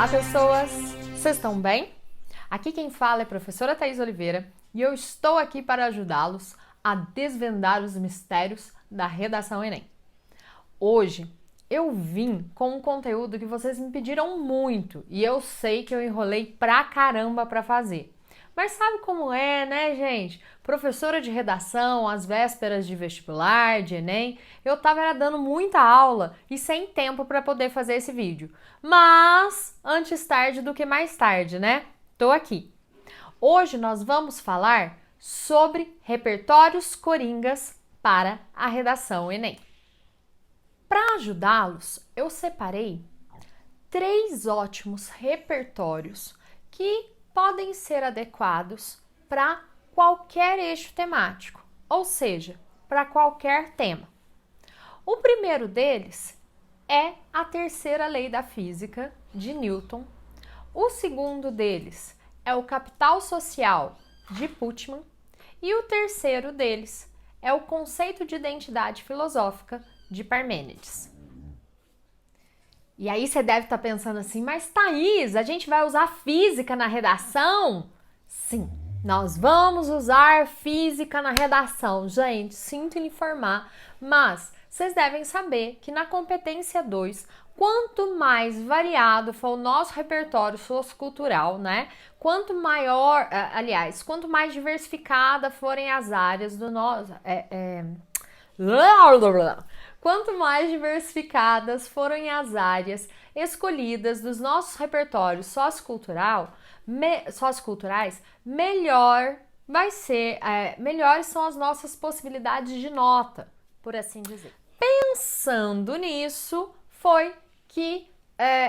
Olá, pessoas! Vocês estão bem? Aqui quem fala é a professora Thaís Oliveira e eu estou aqui para ajudá-los a desvendar os mistérios da redação Enem. Hoje eu vim com um conteúdo que vocês me pediram muito e eu sei que eu enrolei pra caramba para fazer. Mas sabe como é, né, gente? Professora de redação, às vésperas de vestibular, de Enem, eu tava dando muita aula e sem tempo para poder fazer esse vídeo. Mas antes tarde do que mais tarde, né? Tô aqui. Hoje nós vamos falar sobre repertórios coringas para a redação Enem. Para ajudá-los, eu separei 3 ótimos repertórios que podem ser adequados para qualquer eixo temático, ou seja, para qualquer tema. O primeiro deles é a terceira lei da física de Newton. O segundo deles é o Capital Social de Putman e o terceiro deles é o conceito de identidade filosófica de Parmênides. E aí você deve estar pensando assim, mas Thaís, a gente vai usar física na redação? Sim, nós vamos usar física na redação. Gente, sinto lhe informar, mas vocês devem saber que na competência 2, quanto mais variado for o nosso repertório sociocultural, né? Quanto maior, quanto mais diversificada forem as áreas do nosso... Quanto mais diversificadas forem as áreas escolhidas dos nossos repertórios socioculturais, melhor vai ser, melhores são as nossas possibilidades de nota, por assim dizer. Pensando nisso, foi que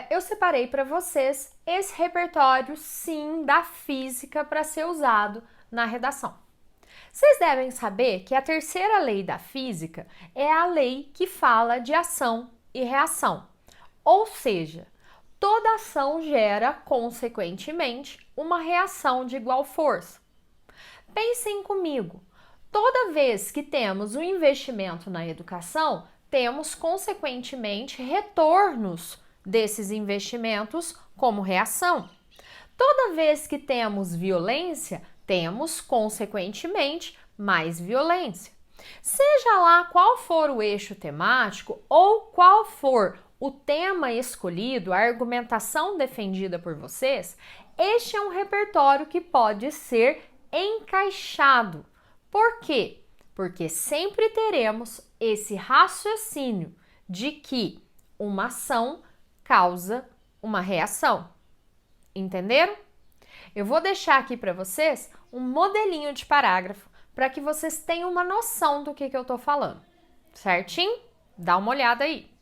eu separei para vocês esse repertório, sim, da física para ser usado na redação. Vocês devem saber que a terceira lei da física é a lei que fala de ação e reação. Ou seja, toda ação gera, consequentemente, uma reação de igual força. Pensem comigo, toda vez que temos um investimento na educação, temos, consequentemente, retornos desses investimentos como reação. Toda vez que temos violência, temos, consequentemente, mais violência. Seja lá qual for o eixo temático ou qual for o tema escolhido, a argumentação defendida por vocês, este é um repertório que pode ser encaixado. Por quê? Porque sempre teremos esse raciocínio de que uma ação causa uma reação. Entenderam? Eu vou deixar aqui para vocês um modelinho de parágrafo para que vocês tenham uma noção do que eu estou falando. Certinho? Dá uma olhada aí.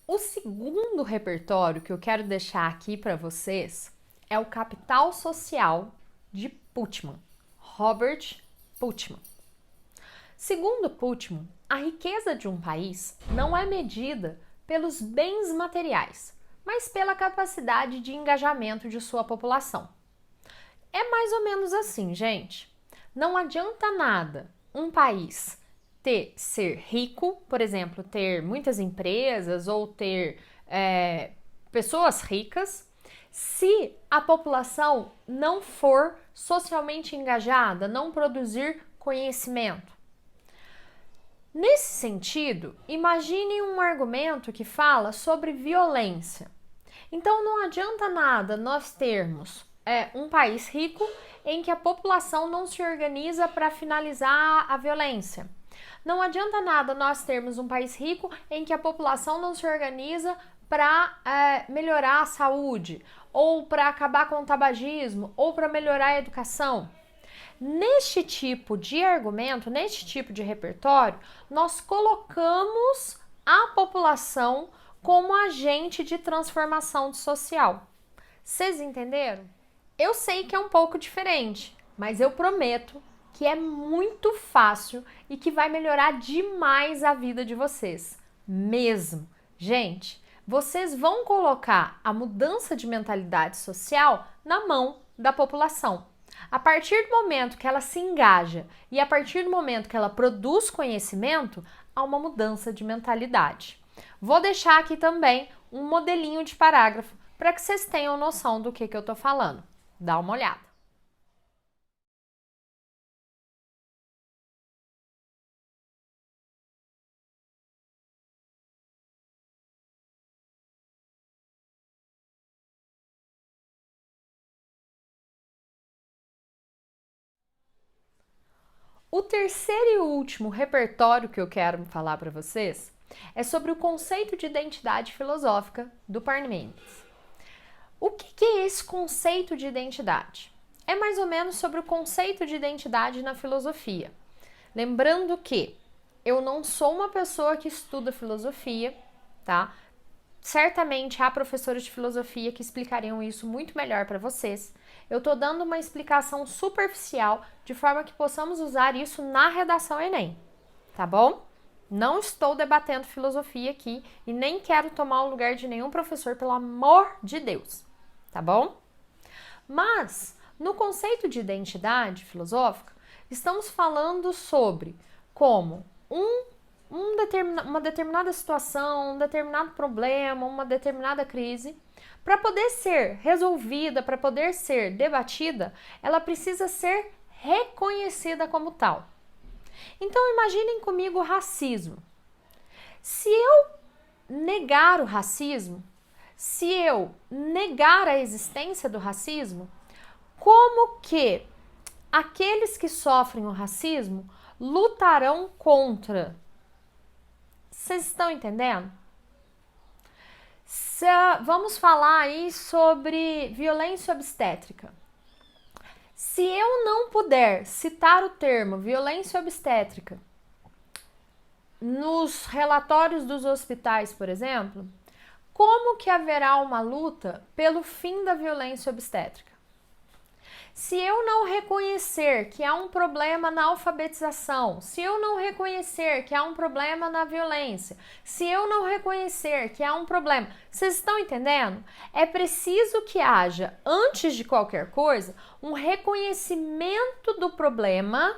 O segundo repertório que eu quero deixar aqui para vocês é o Capital Social de Putman, Robert Putman. Segundo Putman, a riqueza de um país não é medida pelos bens materiais, mas pela capacidade de engajamento de sua população. É mais ou menos assim, gente. Não adianta nada um país ser rico, por exemplo, ter muitas empresas ou ter pessoas ricas, se a população não for socialmente engajada, não produzir conhecimento. Nesse sentido, imagine um argumento que fala sobre violência. Então não adianta nada nós termos um país rico em que a população não se organiza para finalizar a violência. Não adianta nada nós termos um país rico em que a população não se organiza para melhorar a saúde, ou para acabar com o tabagismo, ou para melhorar a educação. Neste tipo de argumento, neste tipo de repertório, nós colocamos a população como agente de transformação social. Vocês entenderam? Eu sei que é um pouco diferente, mas eu prometo que é muito fácil e que vai melhorar demais a vida de vocês, mesmo. Gente, vocês vão colocar a mudança de mentalidade social na mão da população. A partir do momento que ela se engaja e a partir do momento que ela produz conhecimento, há uma mudança de mentalidade. Vou deixar aqui também um modelinho de parágrafo para que vocês tenham noção do que eu estou falando. Dá uma olhada. O terceiro e último repertório que eu quero falar para vocês é sobre o conceito de identidade filosófica do Parmênides. O que é esse conceito de identidade? É mais ou menos sobre o conceito de identidade na filosofia. Lembrando que eu não sou uma pessoa que estuda filosofia, tá? Certamente há professores de filosofia que explicariam isso muito melhor para vocês. Eu estou dando uma explicação superficial de forma que possamos usar isso na redação Enem, tá bom? Não estou debatendo filosofia aqui e nem quero tomar o lugar de nenhum professor, pelo amor de Deus, tá bom? Mas, no conceito de identidade filosófica, estamos falando sobre como uma determinada situação, um determinado problema, uma determinada crise, para poder ser resolvida, para poder ser debatida, ela precisa ser reconhecida como tal. Então, imaginem comigo o racismo. Se eu negar o racismo, se eu negar a existência do racismo, como que aqueles que sofrem o racismo lutarão contra? Vocês estão entendendo? Vamos falar aí sobre violência obstétrica. Se eu não puder citar o termo violência obstétrica nos relatórios dos hospitais, por exemplo, como que haverá uma luta pelo fim da violência obstétrica? Se eu não reconhecer que há um problema na alfabetização, se eu não reconhecer que há um problema na violência, se eu não reconhecer que há um problema, vocês estão entendendo? É preciso que haja, antes de qualquer coisa, um reconhecimento do problema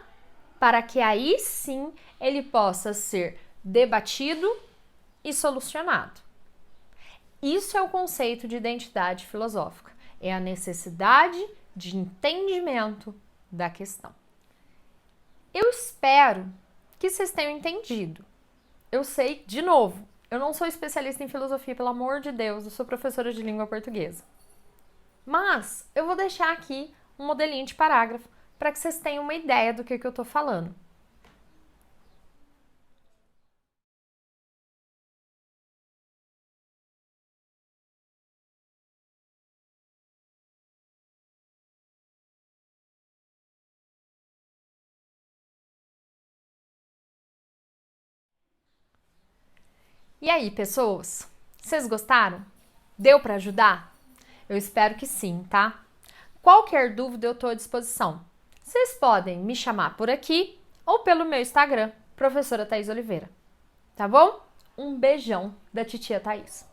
para que aí sim ele possa ser debatido e solucionado. Isso é o conceito de identidade filosófica. É a necessidade de entendimento da questão. Eu espero que vocês tenham entendido. Eu sei, de novo, eu não sou especialista em filosofia, pelo amor de Deus, eu sou professora de língua portuguesa. Mas eu vou deixar aqui um modelinho de parágrafo para que vocês tenham uma ideia do que eu estou falando. E aí, pessoas? Vocês gostaram? Deu para ajudar? Eu espero que sim, tá? Qualquer dúvida eu estou à disposição. Vocês podem me chamar por aqui ou pelo meu Instagram, professora Thaís Oliveira. Tá bom? Um beijão da titia Thaís.